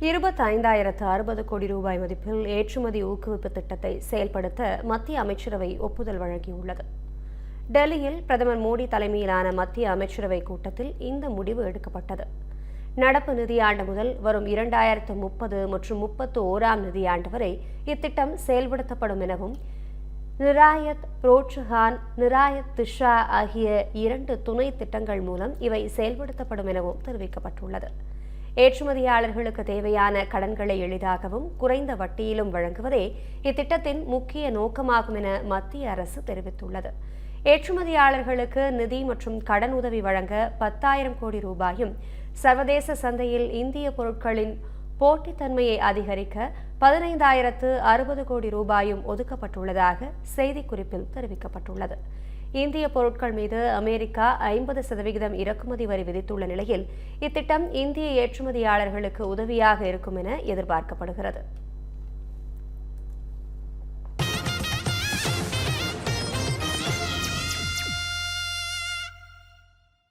25,060 கோடி ரூபாய் மதிப்பில் ஏற்றுமதி ஊக்குவிப்பு திட்டத்தை செயல்படுத்த மத்திய அமைச்சரவை ஒப்புதல் வழங்கியுள்ளது. டெல்லியில் பிரதமர் மோடி தலைமையிலான மத்திய அமைச்சரவை கூட்டத்தில் இந்த முடிவு எடுக்கப்பட்டது. நடப்பு நிதியாண்டு முதல் வரும் 2030 மற்றும் 31ஆம் நிதியாண்டு வரை இத்திட்டம் செயல்படுத்தப்படும் எனவும், நிராயத் புரோட்சகான், நிராயத் திஷா ஆகிய 2 துணை திட்டங்கள் மூலம் இவை செயல்படுத்தப்படும் எனவும் தெரிவிக்கப்பட்டுள்ளது. ஏற்றுமதியாளர்களுக்கு தேவையான கடன்களை எளிதாகவும் குறைந்த வட்டியிலும் வழங்குவதே இத்திட்டத்தின் முக்கிய நோக்கமாகும் என மத்திய அரசு தெரிவித்துள்ளது. ஏற்றுமதியாளர்களுக்கு நிதி மற்றும் கடன் உதவி வழங்க 10,000 கோடி ரூபாயும், சர்வதேச சந்தையில் இந்திய பொருட்களின் போட்டித்தன்மையை அதிகரிக்க 15,060 கோடி ரூபாயும் ஒதுக்கப்பட்டுள்ளதாக செய்திக்குறிப்பில் தெரிவிக்கப்பட்டுள்ளது. இந்திய பொருட்கள் மீது அமெரிக்கா 50% இறக்குமதி வரி விதித்துள்ள நிலையில் இத்திட்டம் இந்திய ஏற்றுமதியாளர்களுக்கு உதவியாக இருக்கும் என எதிர்பார்க்கப்படுகிறது.